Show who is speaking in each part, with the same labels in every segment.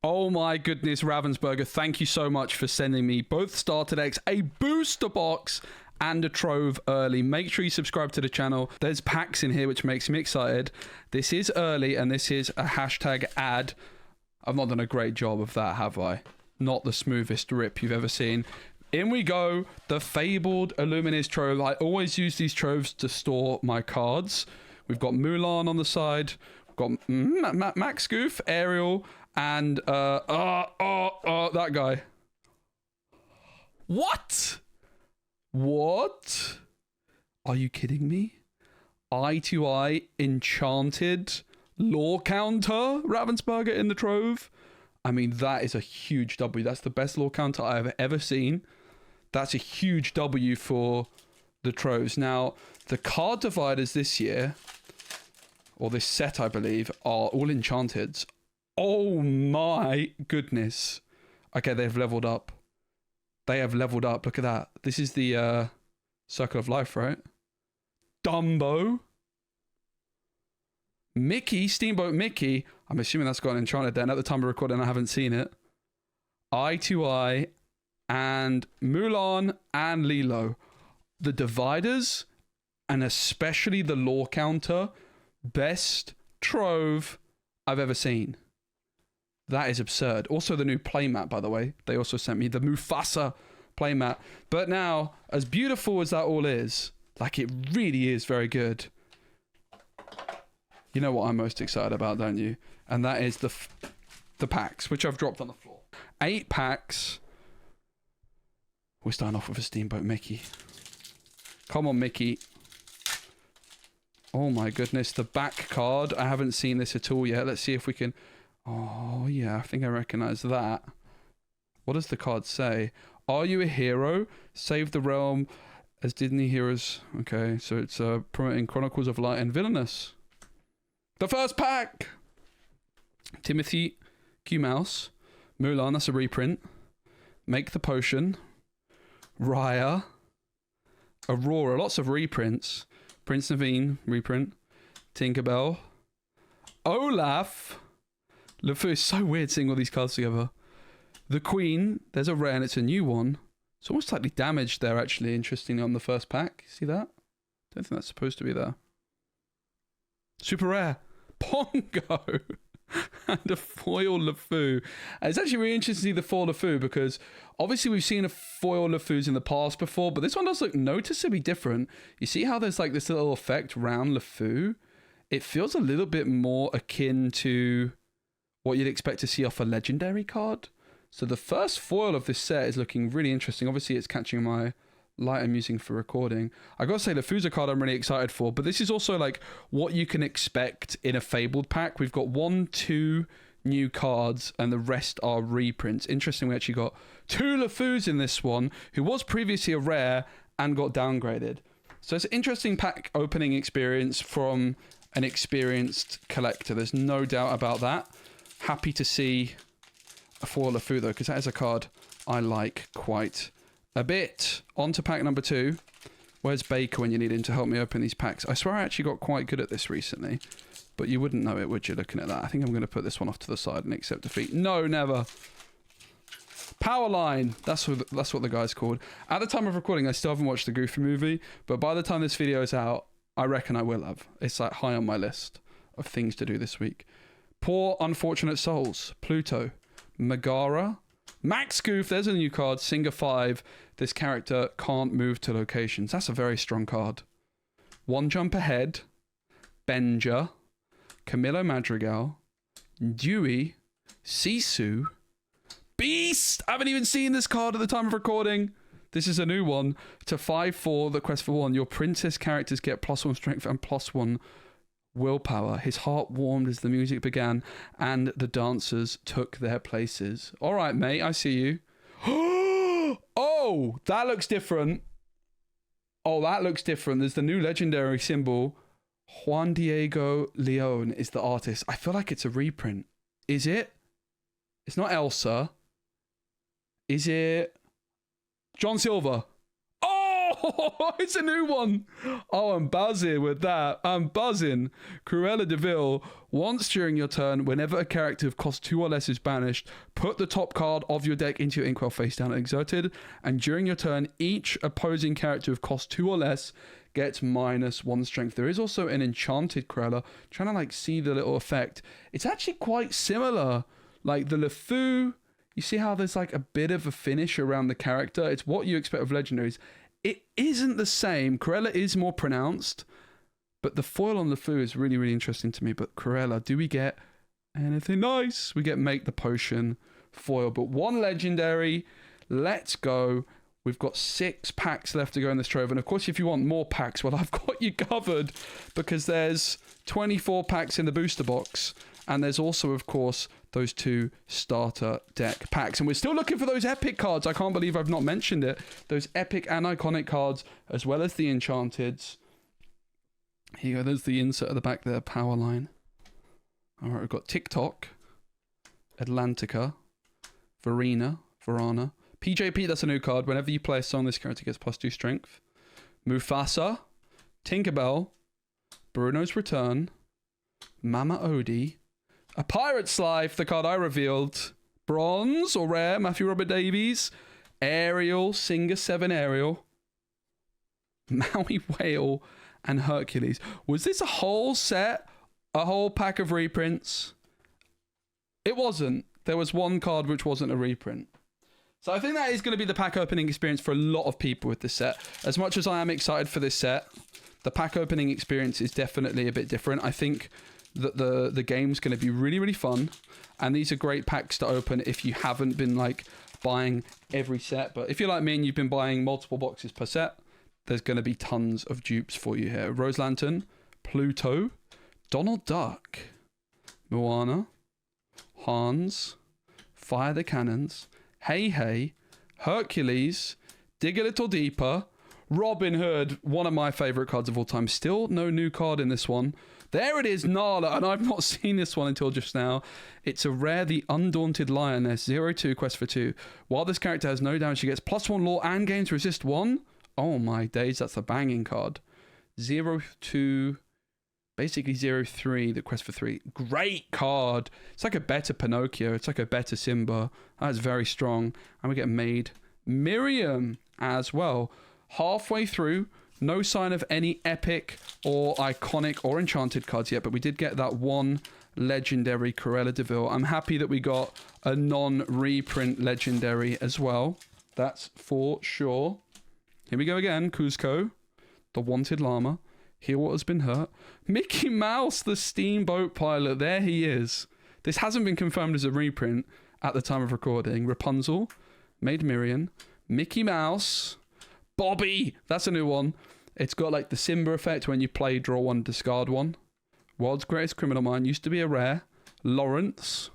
Speaker 1: Oh my goodness, Ravensburger, thank you so much for sending me both starter decks, a booster box, and a Trove early. Make sure you subscribe to the channel. There's packs in here, which makes me excited. This is early, and this is a hashtag ad. I've not done a great job of that, have I? Not the smoothest rip you've ever seen. In we go, the Fabled Illumineer Trove. I always use these Troves to store my cards. We've got Mulan on the side. We've got Max Goof, Ariel, and that guy. What? Are you kidding me? Eye to Eye, Enchanted, Lorcana, Ravensburger in the Trove. I mean, that is a huge W. That's the best Lorcana I've ever seen. That's a huge W for the Troves. Now, the card dividers this year, or this set, I believe, are all Enchanteds. Oh my goodness. Okay, they've leveled up. They have leveled up. Look at that. This is the Circle of Life, right? Dumbo. Mickey, Steamboat Mickey. I'm assuming that's got Enchanted then. At the time of recording, I haven't seen it. Eye to Eye, and Mulan and Lilo. The dividers, and especially the Lorcana, best Trove I've ever seen. That is absurd. Also the new playmat, by the way. They also sent me the Mufasa playmat. But now, as beautiful as that all is, like, it really is very good. You know what I'm most excited about, don't you? And that is the packs, which I've dropped on the floor. 8 packs. We're starting off with a Steamboat Mickey. Come on, Mickey. Oh my goodness, the back card. I haven't seen this at all yet. Let's see if we can... Oh yeah, I think I recognize that. What does the card say? Are you a hero? Save the realm as Disney heroes. Okay, so it's promoting Chronicles of Light and Villainous. The first pack! Timothy Q Mouse. Mulan, that's a reprint. Make the Potion. Raya. Aurora, lots of reprints. Prince Naveen, reprint. Tinkerbell. Olaf. LeFou, it's so weird seeing all these cards together. The Queen, there's a rare and it's a new one. It's almost slightly damaged there, actually, interestingly, on the first pack. See that? Don't think that's supposed to be there. Super rare. Pongo. And a foil LeFou. And it's actually really interesting to see the foil LeFou because obviously we've seen a foil LeFous in the past before, but this one does look noticeably different. You see how there's like this little effect round LeFou? It feels a little bit more akin to what you'd expect to see off a legendary card. So the first foil of this set is looking really interesting. Obviously it's catching my light I'm using for recording. I gotta say, the LeFou's a card I'm really excited for, but this is also like what you can expect in a Fabled pack. We've got 1-2 new cards and the rest are reprints. Interesting, we actually got 2 LeFous in this one, who was previously a rare and got downgraded. So it's an interesting pack opening experience from an experienced collector. There's no doubt about that. Happy to see a foil LeFou though, because that is a card I like quite a bit. On to pack number 2. Where's Baker when you need him to help me open these packs? I swear I actually got quite good at this recently, but you wouldn't know it, would you, looking at that? I think I'm going to put this one off to the side and accept defeat. No, never. Powerline. That's what the guy's called. At the time of recording, I still haven't watched the Goofy movie, but by the time this video is out, I reckon I will have. It's like high on my list of things to do this week. Poor Unfortunate Souls. Pluto. Megara. Max Goof, there's a new card. Singer 5. This character can't move to locations. That's a very strong card. One Jump Ahead. Benja. Camilo Madrigal. Dewey. Sisu. Beast! I haven't even seen this card at the time of recording. This is a new one. To 5/4, the quest for 1. Your princess characters get +1 strength and +1 willpower. His heart warmed as the music began and the dancers took their places. All right, mate, I see you. Oh, that looks different. Oh, that looks different. There's the new legendary symbol. Juan Diego Leon is the artist. I feel like it's a reprint. Is it? It's not Elsa. Is it John Silver? Oh! Oh, it's a new one. Oh, I'm buzzing with that. I'm buzzing. Cruella de Vil. Once during your turn, whenever a character of cost 2 or less is banished, put the top card of your deck into your Inkwell face down and exerted. And during your turn, each opposing character of cost 2 or less gets -1 strength. There is also an Enchanted Cruella. Trying to like see the little effect. It's actually quite similar. Like the LeFou, you see how there's like a bit of a finish around the character? It's what you expect of legendaries. It isn't the same. Cruella is more pronounced, but the foil on LeFou is really, really interesting to me. But Cruella, do we get anything nice? We get Make the Potion foil, but 1 legendary. Let's go. We've got 6 packs left to go in this trove. And of course, if you want more packs, well, I've got you covered because there's 24 packs in the booster box. And there's also, of course, those 2 starter deck packs. And we're still looking for those epic cards. I can't believe I've not mentioned it. Those epic and iconic cards, as well as the Enchanteds. Here you go. There's the insert at the back there. Power line. All right, we've got TikTok, Atlantica, Verena, PJP, that's a new card. Whenever you play a song, this character gets +2 strength. Mufasa, Tinkerbell, Bruno's Return, Mama Odie, a Pirate's Life, the card I revealed, Bronze or Rare, Matthew Robert Davies, Ariel, Singer 7 Ariel, Maui Whale, and Hercules. Was this a whole set? A whole pack of reprints? It wasn't. There was 1 card which wasn't a reprint. So I think that is going to be the pack opening experience for a lot of people with this set. As much as I am excited for this set, the pack opening experience is definitely a bit different. I think that the game's going to be really, really fun. And these are great packs to open if you haven't been like buying every set. But if you're like me and you've been buying multiple boxes per set, there's going to be tons of dupes for you here. Rose Lantern, Pluto, Donald Duck, Moana, Hans, Fire the Cannons, Hey Hey, Hercules, Dig a Little Deeper, Robin Hood, one of my favourite cards of all time. Still no new card in this one. There it is, Nala, and I've not seen this one until just now. It's a rare, the Undaunted Lioness, 0/2, quest for 2. While this character has no damage, she gets +1 law and gains resist 1. Oh my days, that's a banging card. 0/2, basically 0/3, the quest for 3. Great card. It's like a better Pinocchio. It's like a better Simba. That's very strong. And we get Maid Miriam as well. Halfway through, no sign of any epic or iconic or enchanted cards yet, but we did get that 1 legendary Cruella de Vil. I'm happy that we got a non-reprint legendary as well. That's for sure. Here we go again. Cuzco, the Wanted Llama. Heal What Has Been Hurt. Mickey Mouse, the Steamboat Pilot. There he is. This hasn't been confirmed as a reprint at the time of recording. Rapunzel, Maid Marian, Mickey Mouse, Bobby. That's a new one. It's got like the Simba effect when you play draw 1, discard 1. World's Greatest Criminal Mind used to be a rare. Lawrence.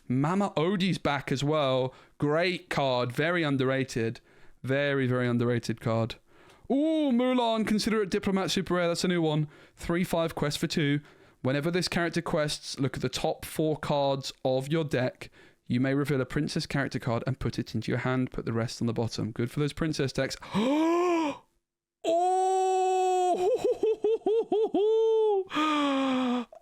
Speaker 1: Mama Odie's back as well. Great card. Very underrated. Very, very underrated card. Ooh, Mulan, Considerate Diplomat, super rare. That's a new one. 3/5 quest for 2. Whenever this character quests, look at the top 4 cards of your deck. You may reveal a princess character card and put it into your hand. Put the rest on the bottom. Good for those princess decks. Oh!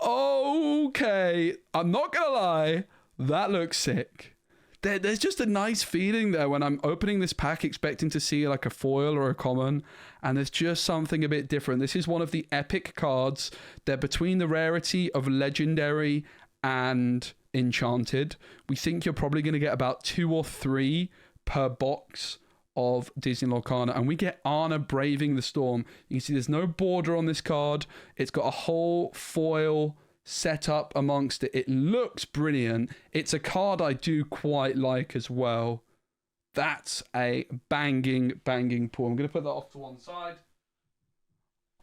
Speaker 1: Okay. I'm not going to lie. That looks sick. There's just a nice feeling there when I'm opening this pack expecting to see like a foil or a common, and there's just something a bit different. This is one of the epic cards. They're between the rarity of legendary and enchanted. We think you're probably going to get about 2 or 3 per box of Disney Lorcana, and we get Anna Braving the Storm. You can see there's no border on this card. It's got a whole foil set up amongst it. It looks brilliant. It's a card I do quite like as well. That's a banging pull. I'm going to put that off to one side.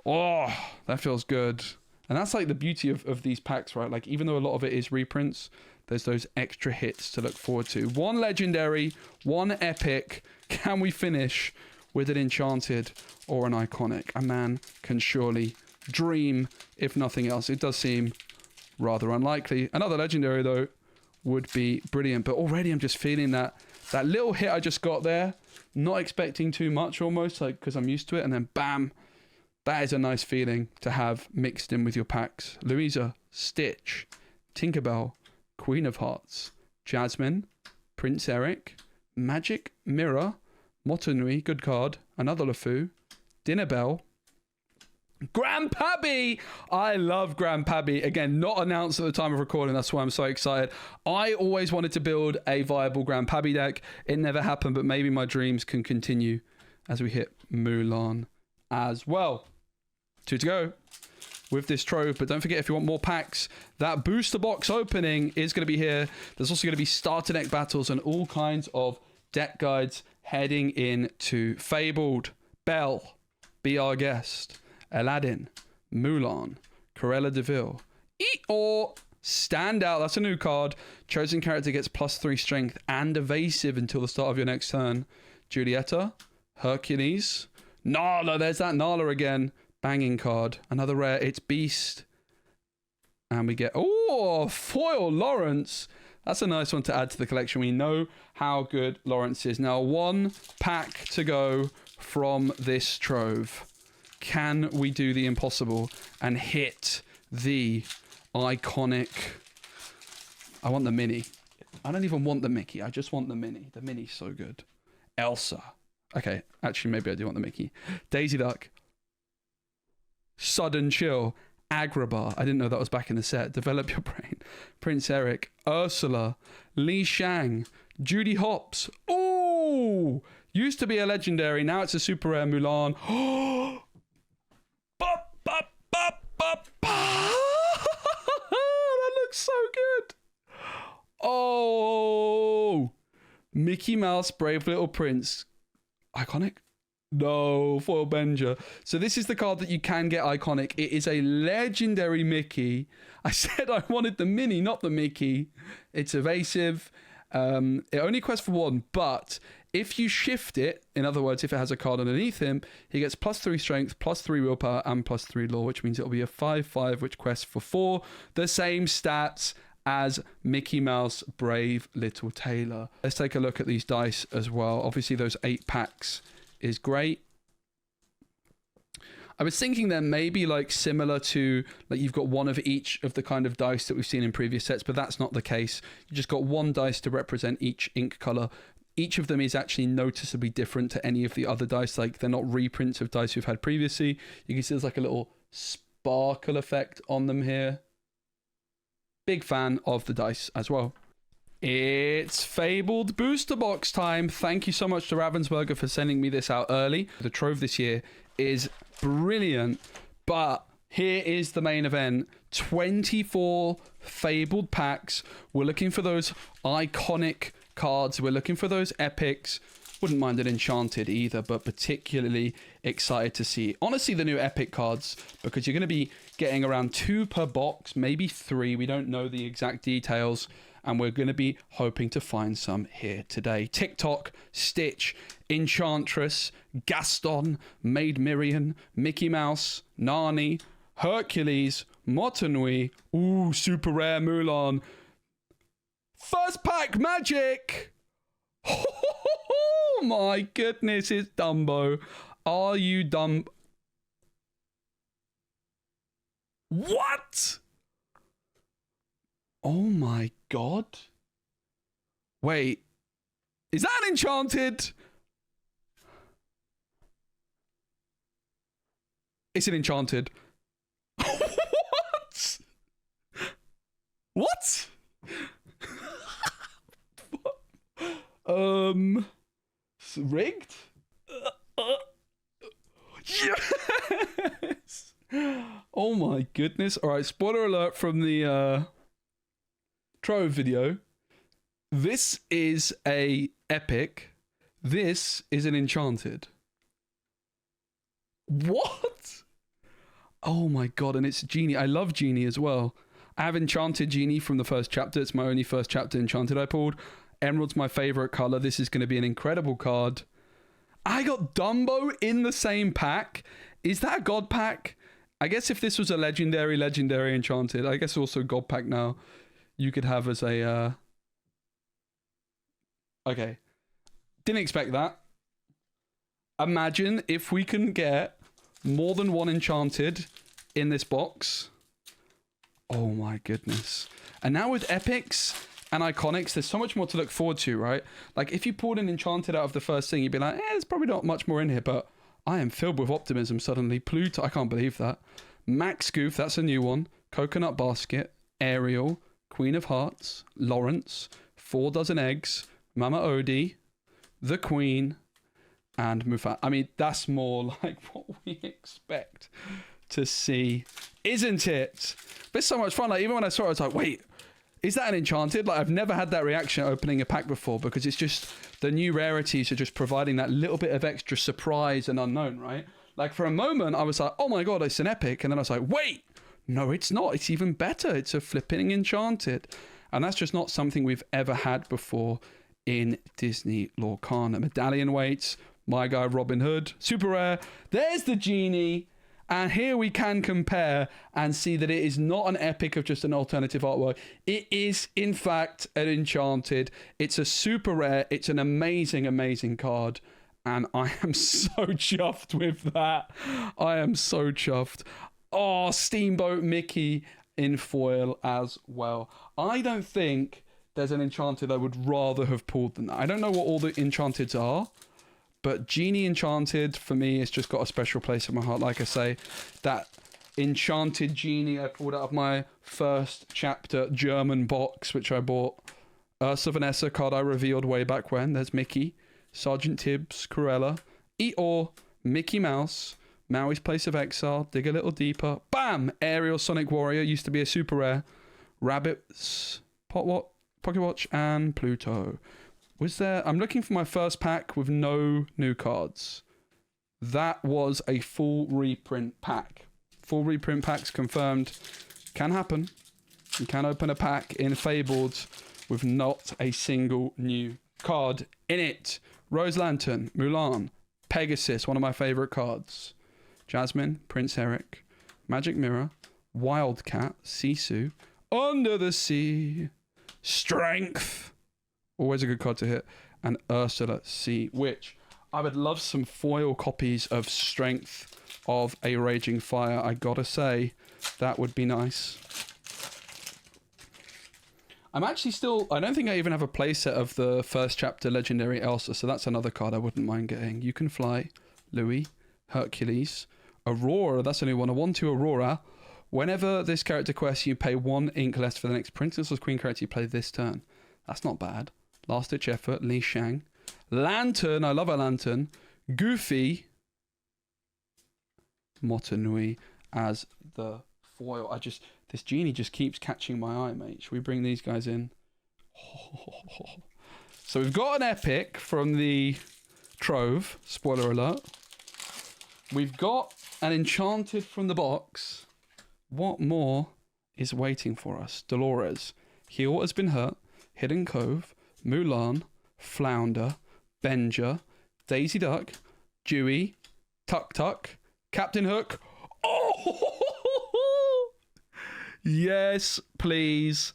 Speaker 1: Oh, that feels good. And that's like the beauty of these packs, right? Like, even though a lot of it is reprints, there's those extra hits to look forward to. 1 legendary, 1 epic. Can we finish with an enchanted or an iconic? A man can surely dream, if nothing else. It does seem rather unlikely. Another legendary, though, would be brilliant. But already I'm just feeling that That little hit I just got there, not expecting too much almost, like, because I'm used to it, and then bam. That is a nice feeling to have mixed in with your packs. Louisa, Stitch, Tinkerbell, Queen of Hearts, Jasmine, Prince Eric, Magic Mirror, Motonui, good card, another LeFou, Dinner Bell, Grandpappy! I love Grandpappy. Again, not announced at the time of recording. That's why I'm so excited. I always wanted to build a viable Grandpappy deck. It never happened, but maybe my dreams can continue as we hit Mulan as well. 2 to go with this Trove. But don't forget, if you want more packs, that booster box opening is going to be here. There's also going to be starter deck battles and all kinds of deck guides heading into Fabled, Belle, Be Our Guest, Aladdin, Mulan, Cruella de Vil, or Standout. That's a new card. Chosen character gets +3 strength and evasive until the start of your next turn. Julieta, Hercules, Nala. There's that Nala again. Banging card. Another rare. It's Beast. And we get, foil Lawrence. That's a nice one to add to the collection. We know how good Lawrence is. Now, 1 pack to go from this Trove. Can we do the impossible and hit the iconic? I want the mini. I don't even want the Mickey. I just want the mini. The mini's so good. Elsa. Okay, actually, maybe I do want the Mickey. Daisy Duck. Sudden Chill. Agrabah. I didn't know that was back in the set. Develop Your Brain. Prince Eric. Ursula. Li Shang. Judy Hopps. Ooh! Used to be a legendary. Now it's a super rare Mulan. Oh! That looks so good. Oh, Mickey Mouse, Brave Little Prince. Iconic? No, foil Benja. So this is the card that you can get iconic. It is a legendary Mickey. I said I wanted the mini, not the Mickey. It's evasive. It only quests for 1, but if you shift it, in other words, if it has a card underneath him, he gets +3 strength, +3 willpower, and +3 lore, which means it'll be a 5/5, which quests for 4. The same stats as Mickey Mouse, Brave Little Tailor. Let's take a look at these dice as well. Obviously, those 8 packs is great. I was thinking then maybe like similar to, like, you've got 1 of each of the kind of dice that we've seen in previous sets, but that's not the case. You just got 1 dice to represent each ink color. Each of them is actually noticeably different to any of the other dice. Like, they're not reprints of dice we've had previously. You can see there's like a little sparkle effect on them here. Big fan of the dice as well. It's Fabled booster box time. Thank you so much to Ravensburger for sending me this out early. The Trove this year is brilliant, but here is the main event. 24 Fabled packs. We're looking for those iconic cards. We're looking for those epics. Wouldn't mind an Enchanted either, but particularly excited to see, honestly, the new epic cards, because you're going to be getting around 2 per box, maybe 3. We don't know the exact details, and we're going to be hoping to find some here today. TikTok, Stitch, Enchantress, Gaston, Maid Marian, Mickey Mouse, Nani, Hercules, Motonui, ooh, super rare Mulan. First pack magic! Oh my goodness, it's Dumbo. Are you dumb? What? Oh my god. Wait. Is that an Enchanted? It's an Enchanted. What? What? Rigged? Yes! Oh my goodness. Alright, spoiler alert from the Trove video. This is a epic. This is an Enchanted. What? Oh my god, and it's Genie. I love Genie as well. I have Enchanted Genie from the first chapter. It's my only first chapter Enchanted I pulled. Emerald's my favorite color. This is going to be an incredible card. I got Dumbo in the same pack. Is that a God pack? I guess if this was a legendary Enchanted, I guess also God pack now, you could have as a... Okay. Didn't expect that. Imagine if we can get more than one Enchanted in this box. Oh my goodness. And now with epics and iconics, there's so much more to look forward to, right? Like if you pulled an Enchanted out of the first thing, you'd be like, there's probably not much more in here, but I am filled with optimism suddenly. Pluto, I can't believe that. Max Goof, that's a new one. Coconut Basket, Ariel, Queen of Hearts, Lawrence, 4 Dozen Eggs, Mama Odie, The Queen, and Mufasa. I mean, that's more like what we expect to see, isn't it? But it's so much fun. Like, even when I saw it, I was like, wait, is that an Enchanted? Like, I've never had that reaction opening a pack before, because it's just the new rarities are just providing that little bit of extra surprise and unknown, right? Like, for a moment, I was like, oh my God, it's an epic. And then I was like, wait, no, it's not. It's even better. It's a flipping Enchanted. And that's just not something we've ever had before in Disney Lorcana. Medallion weights, my guy Robin Hood, super rare. There's the genie. And here we can compare and see that it is not an epic of just an alternative artwork. It is, in fact, an Enchanted. It's a super rare. It's an amazing, amazing card. And I am so chuffed with that. I am so chuffed. Oh, Steamboat Mickey in foil as well. I don't think there's an Enchanted I would rather have pulled than that. I don't know what all the Enchanteds are, but Genie Enchanted, for me, has just got a special place in my heart. Like I say, that Enchanted Genie I pulled out of my first chapter German box, which I bought. Ursa Vanessa card I revealed way back when. There's Mickey, Sergeant Tibbs, Cruella, Eeyore, Mickey Mouse, Maui's Place of Exile, Dig a Little Deeper, bam! Ariel Sonic Warrior, used to be a super rare. Rabbits, Pocket Watch, and Pluto. Was there... I'm looking for my first pack with no new cards. That was a full reprint pack. Full reprint packs confirmed. Can happen. You can open a pack in Fabled with not a single new card in it. Rose Lantern, Mulan, Pegasus, one of my favorite cards. Jasmine, Prince Eric, Magic Mirror, Wildcat, Sisu, Under the Sea, Strength, always a good card to hit, and Ursula C, which I would love some foil copies of Strength of a Raging Fire. I gotta say, that would be nice. I'm actually still... I don't think I even have a playset of the first chapter Legendary Elsa, so that's another card I wouldn't mind getting. You Can Fly, Louis, Hercules, Aurora, that's a new one. A 1/2 Aurora. Whenever this character quests, you pay 1 ink less for the next Princess or Queen character you play this turn. That's not bad. Last Ditch Effort, Li Shang. Lantern, I love a Lantern. Goofy. Motonui as the foil. This genie just keeps catching my eye, mate. Should we bring these guys in? So we've got an epic from the Trove. Spoiler alert. We've got an Enchanted from the box. What more is waiting for us? Dolores. Heal Has Been Hurt. Hidden Cove. Mulan. Flounder. Benja. Daisy Duck. Dewey. Tuk Tuk. Captain Hook. Oh! Yes, please.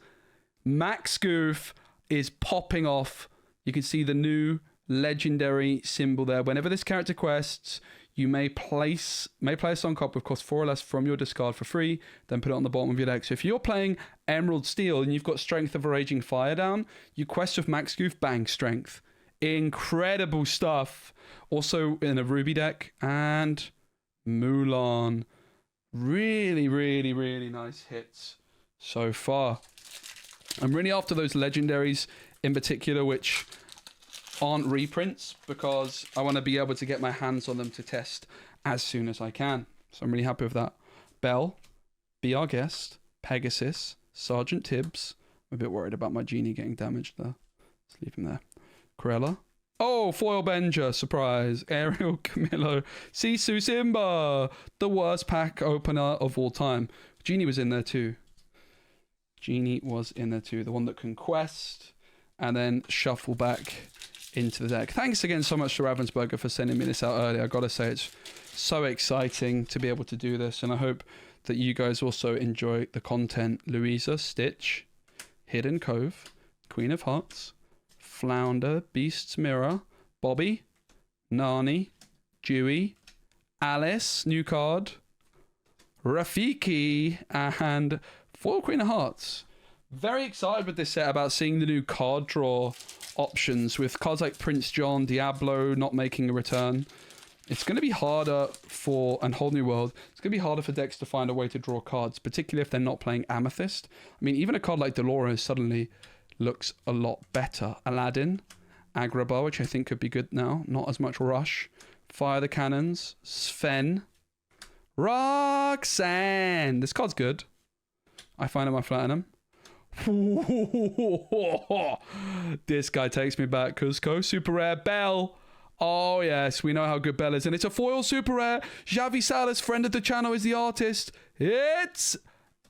Speaker 1: Max Goof is popping off. You can see the new legendary symbol there. Whenever this character quests, you may place on cop with cost 4 or less from your discard for free, then put it on the bottom of your deck. So if you're playing Emerald Steel and you've got Strength of a Raging Fire down, you quest with Max Goof, bang, Strength. Incredible stuff. Also in a Ruby deck, and Mulan. Really, really, really nice hits so far. I'm really after those legendaries in particular, which aren't reprints, because I want to be able to get my hands on them to test as soon as I can. So I'm really happy with that. Belle, Be Our Guest, Pegasus, Sergeant Tibbs. I'm a bit worried about my genie getting damaged there. Let's leave him there. Cruella. Oh, foil Benja, surprise. Ariel, Camillo, Sisu, Simba. The worst pack opener of all time. Genie was in there too. Genie was in there too. The one that can quest and then shuffle back into the deck. Thanks again so much to Ravensburger for sending me this out early. I gotta say, it's so exciting to be able to do this, and I hope that you guys also enjoy the content. Louisa, Stitch, Hidden Cove, Queen of Hearts, Flounder, Beast's Mirror, Bobby, Nani, Dewey, Alice, new card, Rafiki, and foil Queen of Hearts. Very excited with this set about seeing the new card draw options with cards like Prince John, Diablo not making a return. It's going to be harder for, and Whole New World, it's going to be harder for decks to find a way to draw cards, particularly if they're not playing Amethyst. I mean, even a card like Dolores suddenly looks a lot better. Aladdin, Agrabah, which I think could be good now. Not as much Rush. Fire the Cannons. Sven. Roxanne. This card's good. I find him, I flatten him. This guy takes me back. Cusco, super rare. Belle. Oh, yes, we know how good Belle is. And it's a foil super rare. Javi Salas, friend of the channel, is the artist. It's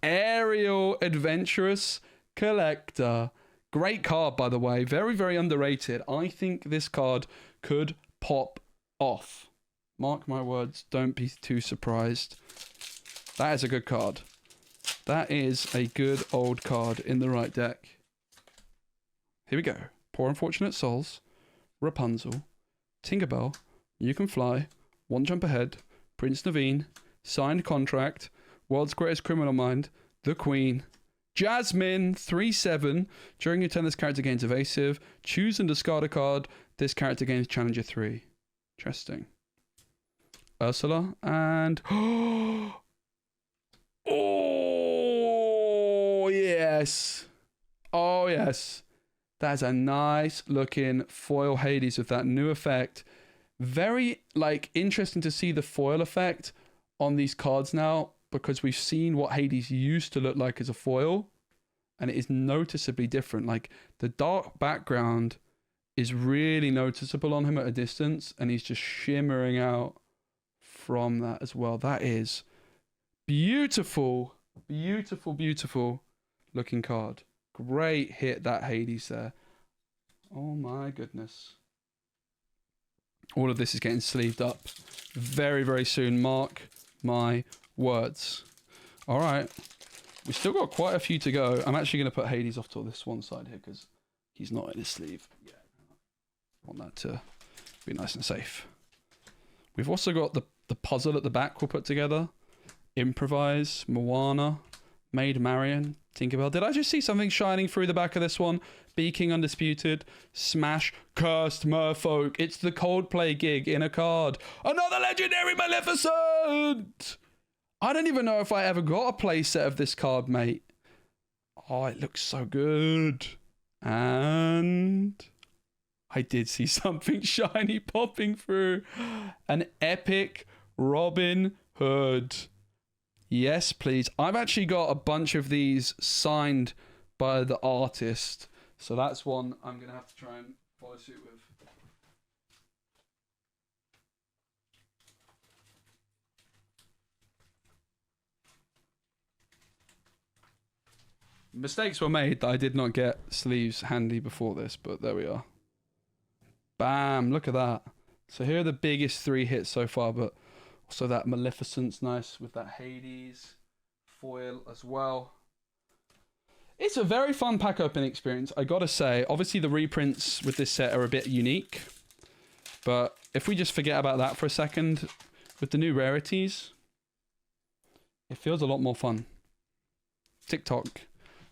Speaker 1: Ariel, Adventurous Collector. Great card, by the way. Very, very underrated. I think this card could pop off. Mark my words. Don't be too surprised. That is a good card. That is a good old card in the right deck. Here we go. Poor Unfortunate Souls. Rapunzel. Tinkerbell, You Can Fly, One Jump Ahead, Prince Naveen, Signed Contract, World's Greatest Criminal Mind, The Queen, Jasmine, 3/7. During your turn, this character gains evasive. Choose and discard a card. This character gains Challenger 3. Interesting. Ursula and... Oh, yes. Oh, yes. That's a nice looking foil Hades with that new effect. Very interesting to see the foil effect on these cards now, because we've seen what Hades used to look like as a foil, and it is noticeably different. Like, the dark background is really noticeable on him at a distance, and he's just shimmering out from that as well. That is beautiful, beautiful, beautiful looking card. Great hit, that Hades there. Oh my goodness. All of this is getting sleeved up very, very soon. Mark my words. All right. We've still got quite a few to go. I'm actually going to put Hades off to this one side here because he's not in his sleeve. Yeah. I want that to be nice and safe. We've also got the puzzle at the back we'll put together. Improvise, Moana, Maid Marian, Tinkerbell. Did I just see something shining through the back of this one? Bee King Undisputed, Smash, Cursed Merfolk. It's the Coldplay gig in a card. Another legendary Maleficent! I don't even know if I ever got a play set of this card, mate. Oh, it looks so good. And I did see something shiny popping through. An epic Robin Hood. Yes, please. I've actually got a bunch of these signed by the artist. So that's one I'm going to have to try and follow suit with. Mistakes were made that I did not get sleeves handy before this, but there we are. Bam, look at that. So here are the biggest 3 hits so far, but also that Maleficent's nice with that Hades foil as well. It's a very fun pack opening experience, I gotta say. Obviously the reprints with this set are a bit unique, but if we just forget about that for a second, with the new rarities, it feels a lot more fun. TikTok,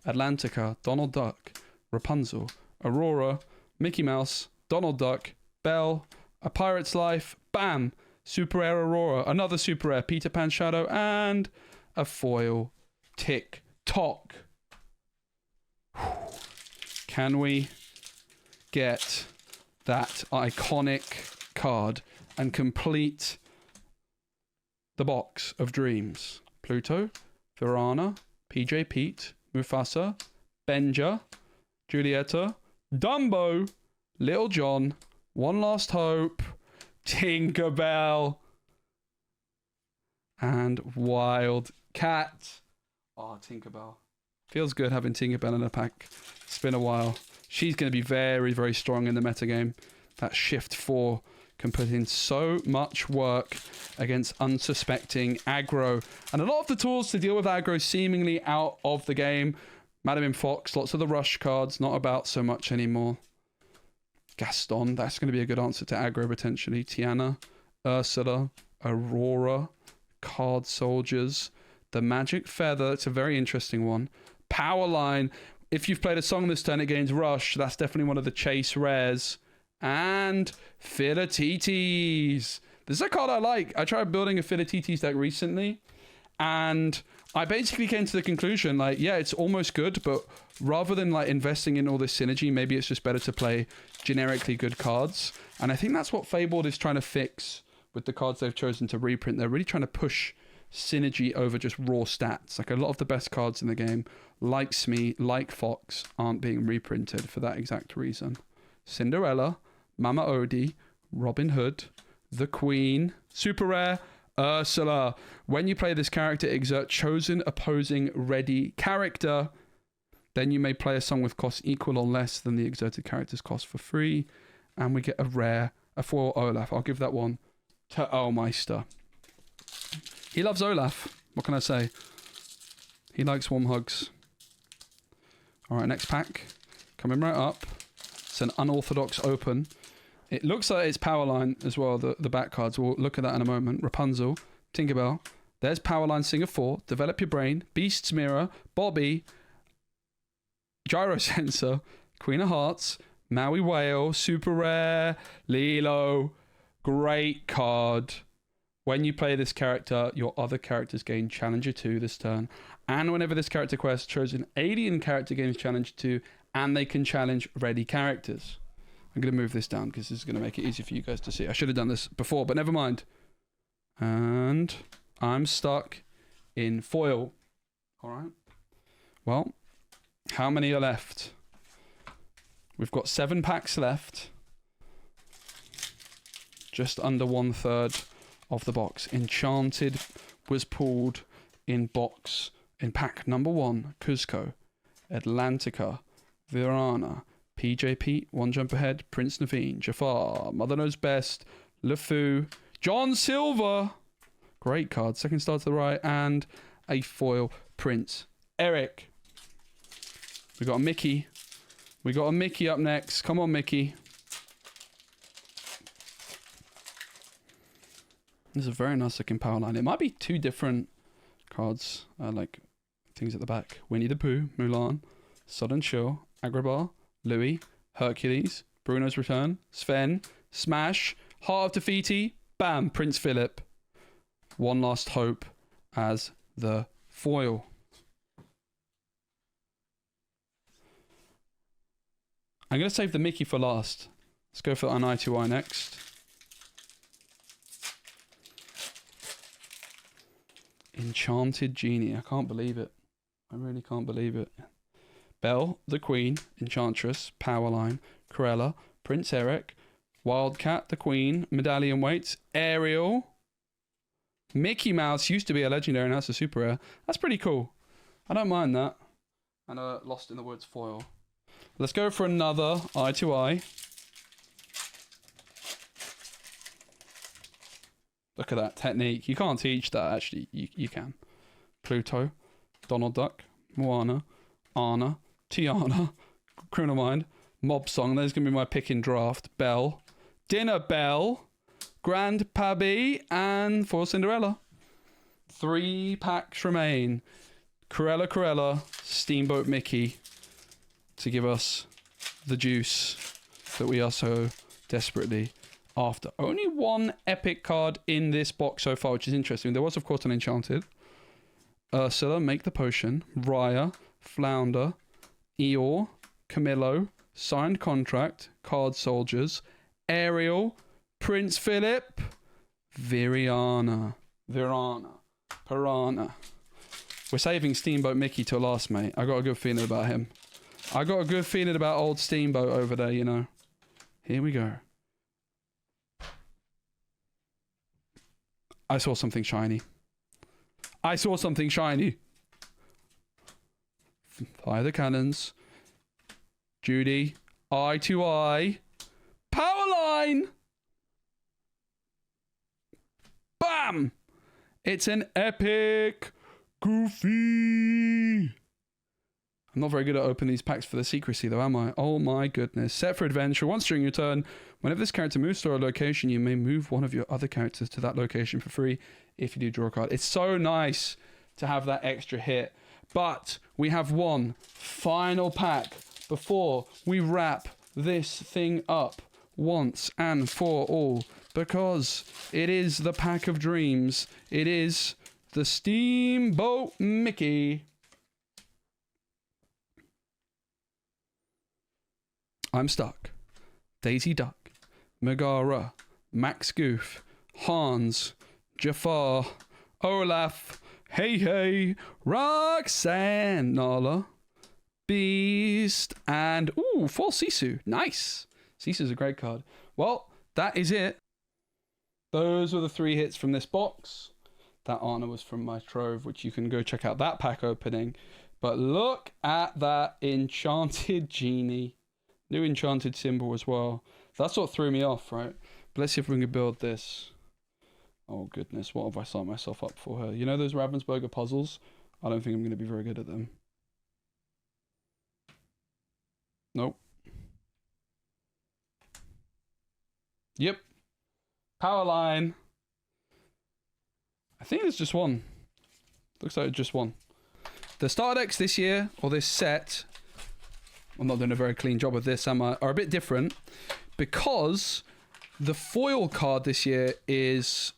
Speaker 1: Atlantica, Donald Duck, Rapunzel, Aurora, Mickey Mouse, Donald Duck, Belle, A Pirate's Life, bam! Super Rare Aurora, another Super Rare Peter Pan Shadow, and a foil TikTok. Can we get that iconic card and complete the box of dreams? Pluto, Virana, PJ Pete, Mufasa, Benja, Julieta, Dumbo, Little John, One Last Hope, Tinkerbell, and Wild Cat. Oh, Tinkerbell. Feels good having Tinkerbell in a pack. It's been a while. She's going to be very, very strong in the metagame. That Shift 4 can put in so much work against unsuspecting aggro. And a lot of the tools to deal with aggro seemingly out of the game. Madam in Fox, lots of the rush cards, not about so much anymore. Gaston, that's going to be a good answer to aggro potentially. Tiana, Ursula, Aurora, Card Soldiers, the Magic Feather, it's a very interesting one. Powerline, if you've played a song this turn, it gains Rush, that's definitely one of the chase rares. And Philatites. This is a card I like. I tried building a Philatites deck recently, and I basically came to the conclusion, like, yeah, it's almost good, but rather than like investing in all this synergy, maybe it's just better to play generically good cards. And I think that's what Fabled is trying to fix with the cards they've chosen to reprint. They're really trying to push synergy over just raw stats. Like a lot of the best cards in the game, like Smee, like Fox, aren't being reprinted for that exact reason. Cinderella, Mama Odie, Robin Hood, the Queen, super rare, Ursula. When you play this character, exert chosen opposing ready character. Then you may play a song with cost equal or less than the exerted character's cost for free. And we get a rare, a foil Olaf. I'll give that one to Elmeister. He loves Olaf. What can I say? He likes warm hugs. All right, next pack. Coming right up. It's an unorthodox open. It looks like it's Powerline as well, the back cards. We'll look at that in a moment. Rapunzel, Tinkerbell. There's Powerline Singer 4. Develop Your Brain. Beast's Mirror. Bobby. Gyro Sensor. Queen of Hearts. Maui Whale. Super Rare. Lilo. Great card. When you play this character, your other characters gain Challenger 2 this turn. And whenever this character quest, chosen alien character gains Challenge 2, and they can challenge ready characters. I'm going to move this down because this is going to make it easy for you guys to see. I should have done this before, but never mind. And I'm stuck in foil. All right. Well, how many are left? We've got 7 packs left. Just under 1/3 of the box. Enchanted was pulled in pack number 1. Cusco, Atlantica, Virana, PJP, One Jump Ahead, Prince Naveen, Jafar, Mother Knows Best, LeFou, John Silver, great card, second star to the right, and a foil Prince Eric. We got a Mickey. We got a Mickey up next. Come on, Mickey. This is a very nice looking power line. It might be 2 different cards, like things at the back. Winnie the Pooh, Mulan, Sudden Chill, Agrabah, Louis, Hercules, Bruno's Return, Sven, Smash, Heart of Tefiti, bam, Prince Philip. One Last Hope as the foil. I'm going to save the Mickey for last. Let's go for an I2I next. Enchanted Genie. I can't believe it. I really can't believe it. Belle, the Queen, Enchantress, Powerline, Corella, Prince Eric, Wildcat, the Queen, Medallion Waits, Ariel, Mickey Mouse used to be a legendary and that's a super rare. That's pretty cool. I don't mind that. And Lost in the Woods foil. Let's go for another I2I. Look at that technique. You can't teach that, actually. You can. Pluto, Donald Duck, Moana, Anna, Tiana, Criminal Mind, Mob Song. There's going to be my pick in draft. Belle, Dinner Bell, Grand Pabbie, and for Cinderella. 3 packs remain. Corella, Steamboat Mickey to give us the juice that we are so desperately after. Only 1 epic card in this box so far, which is interesting. There was, of course, an Enchanted. Ursula, Make the Potion. Raya, Flounder. Eeyore, Camillo, Signed Contract, Card Soldiers. Ariel, Prince Philip. Virana. Piranha. We're saving Steamboat Mickey till last, mate. I got a good feeling about him. I got a good feeling about old Steamboat over there, you know. Here we go. I saw something shiny. Fire the cannons. Judy. I2I. Powerline! Bam! It's an epic Goofy. I'm not very good at opening these packs for the secrecy, though, am I? Oh my goodness. Set for adventure. Once during your turn, whenever this character moves to a location, you may move one of your other characters to that location for free if you do draw a card. It's so nice to have that extra hit. But we have one final pack before we wrap this thing up once and for all. Because it is the pack of dreams. It is the Steamboat Mickey. I'm stuck. Daisy Duck, Megara, Max Goof, Hans, Jafar, Olaf, Hey Hey, Roxanne, Nala, Beast, and ooh, 4 Sisu. Nice. Sisu's a great card. Well, that is it. Those were the 3 hits from this box. That honor was from my Trove, which you can go check out that pack opening. But look at that Enchanted Genie. New Enchanted symbol as well. That's what threw me off, right? But let's see if we can build this. Oh goodness, what have I signed myself up for her? You know those Ravensburger puzzles? I don't think I'm going to be very good at them. Nope. Yep. Power line. I think there's just one. Looks like it's just one. The starter decks this year, or this set, I'm not doing a very clean job of this, am I? Are a bit different because the foil card this year is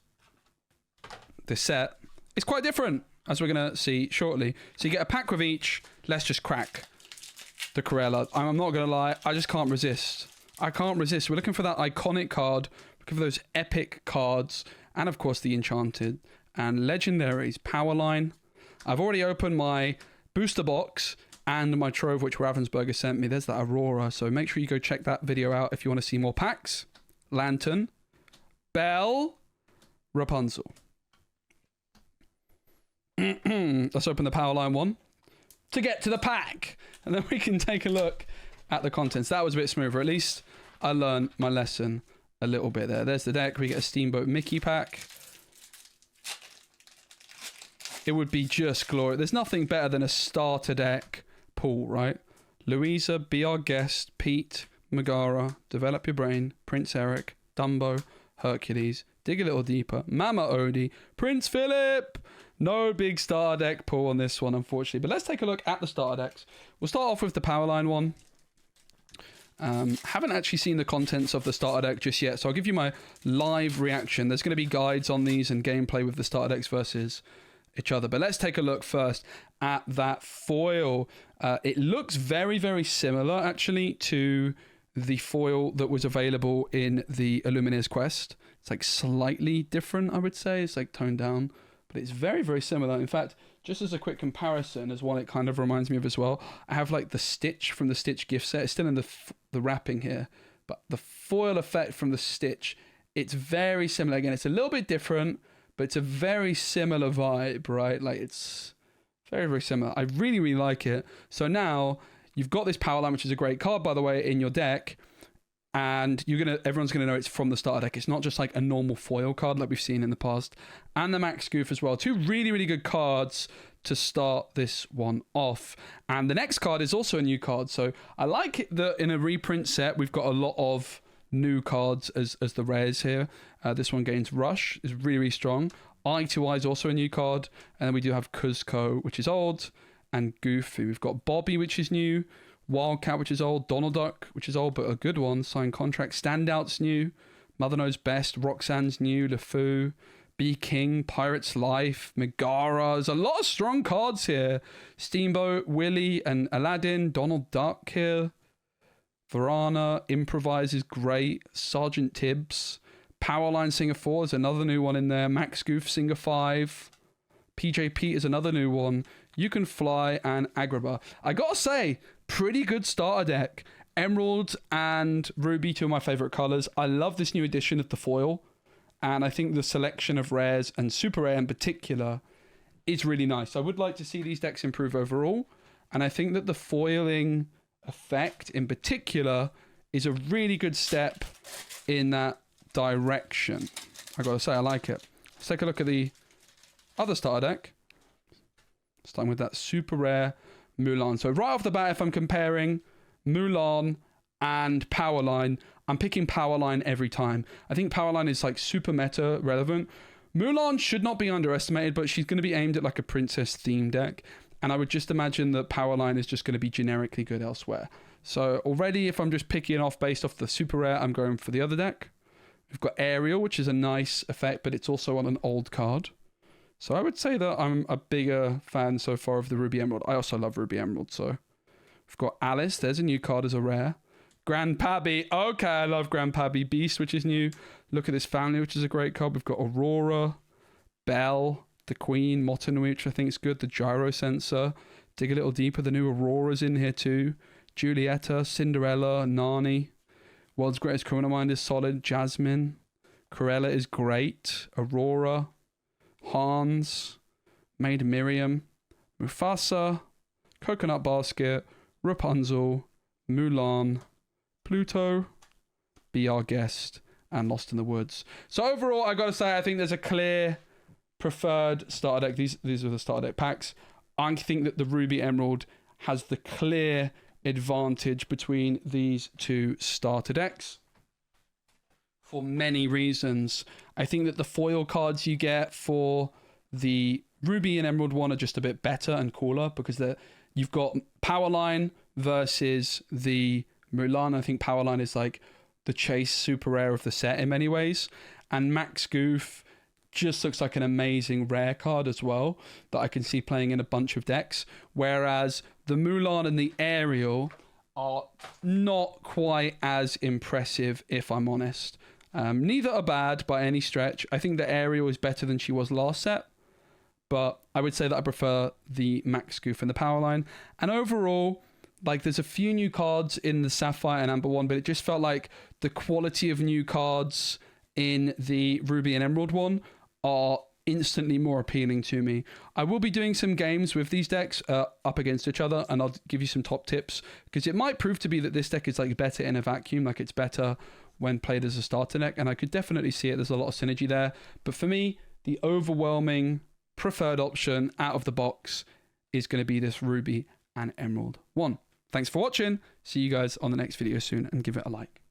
Speaker 1: this set. It's quite different, as we're going to see shortly. So you get a pack with each. Let's just crack the Corella. I'm not going to lie. I just can't resist. I can't resist. We're looking for that iconic card. Looking for those epic cards. And, of course, the Enchanted and Legendaries. Power line. I've already opened my booster box and my Trove, which Ravensburger sent me. There's that Aurora. So make sure you go check that video out if you want to see more packs. Lantern. Belle. Rapunzel. Let's open the power line one to get to the pack. And then we can take a look at the contents. That was a bit smoother. At least I learned my lesson a little bit there. There's the deck. We get a Steamboat Mickey pack. It would be just glorious. There's nothing better than a starter deck pool, right? Louisa, Be Our Guest, Pete, Megara, Develop Your Brain, Prince Eric, Dumbo, Hercules, Dig a Little Deeper, Mama Odie, Prince Philip. No big starter deck pool on this one, unfortunately. But let's take a look at the starter decks. We'll start off with the Powerline one. Haven't actually seen the contents of the starter deck just yet, so I'll give you my live reaction. There's going to be guides on these and gameplay with the starter decks versus each other. But let's take a look first at that foil. It looks very, very similar, actually, to the foil that was available in the Illumineer's Quest. It's like slightly different, I would say. It's like toned down. But it's very, very similar. In fact, just as a quick comparison, as one it kind of reminds me of as well, I have like the Stitch from the Stitch gift set. It's still in the wrapping here. But the foil effect from the Stitch, it's very similar. Again, it's a little bit different, but it's a very similar vibe, right? Like it's very, very similar. I really, really like it. So now you've got this Power Line, which is a great card, by the way, in your deck. And everyone's gonna know it's from the starter deck. It's not just like a normal foil card like we've seen in the past. And the Max Goof as well. 2 really, really good cards to start this one off. And the next card is also a new card. So I like it that in a reprint set, we've got a lot of new cards as the rares here. This one gains Rush, is really, really strong. Eye to Eye is also a new card. And then we do have Kuzco, which is old, and Goofy. We've got Bobby, which is new. Wildcat, which is old. Donald Duck, which is old, but a good one. Signed Contract. Standout's new. Mother Knows Best. Roxanne's new. LeFou. Be King. Pirate's Life. Megara. There's a lot of strong cards here. Steamboat, Willie, and Aladdin. Donald Duck here. Varana. Improvise is great. Sergeant Tibbs. Powerline Singer 4 is another new one in there. Max Goof Singer 5. PJ Pete is another new one. You Can Fly and Agrabah. I gotta say, pretty good starter deck. Emerald and Ruby, 2 of my favorite colors. I love this new edition of the foil. And I think the selection of rares and super rare in particular is really nice. I would like to see these decks improve overall. And I think that the foiling effect in particular is a really good step in that direction. I gotta say, I like it. Let's take a look at the other starter deck. Starting with that super rare Mulan. So right off the bat, if I'm comparing Mulan and Powerline, I'm picking Powerline every time. I think Powerline is like super meta relevant. Mulan should not be underestimated, but she's going to be aimed at like a princess theme deck. And I would just imagine that Powerline is just going to be generically good elsewhere. So already, if I'm just picking off based off the super rare, I'm going for the other deck. We've got Ariel, which is a nice effect, but it's also on an old card. So I would say that I'm a bigger fan so far of the Ruby Emerald. I also love Ruby Emerald, so... We've got Alice. There's a new card as a rare. Grandpappy. Okay, I love Grandpappy. Beast, which is new. Look at this family, which is a great card. We've got Aurora, Belle, the Queen, Motonui, which I think is good. The Gyro Sensor. Dig a little deeper. The new Aurora's in here too. Julieta, Cinderella, Nani. World's Greatest Criminal Mind is solid. Jasmine. Corella is great. Aurora. Hans. Maid Miriam. Mufasa. Coconut Basket. Rapunzel. Mulan. Pluto. Be Our Guest. And Lost in the Woods. So overall, I gotta say, I think there's a clear preferred starter deck. These are the starter deck packs. I think that the Ruby Emerald has the clear advantage between these two starter decks for many reasons. I think that the foil cards you get for the Ruby and Emerald one are just a bit better and cooler because you've got Powerline versus the Mulan. I think Powerline is like the chase super rare of the set in many ways, and Max Goof just looks like an amazing rare card as well that I can see playing in a bunch of decks, whereas the Mulan and the Ariel are not quite as impressive, if I'm honest. Neither are bad by any stretch. I think the Ariel is better than she was last set, but I would say that I prefer the Max Goof and the Powerline. And overall, like, there's a few new cards in the Sapphire and Amber one, but it just felt like the quality of new cards in the Ruby and Emerald one are instantly more appealing to me. I will be doing some games with these decks up against each other, and I'll give you some top tips, because it might prove to be that this deck is like better in a vacuum, like it's better when played as a starter deck, and I could definitely see it. There's a lot of synergy there. But for me, the overwhelming preferred option out of the box is going to be this Ruby and Emerald one. Thanks for watching. See you guys on the next video soon, and give it a like.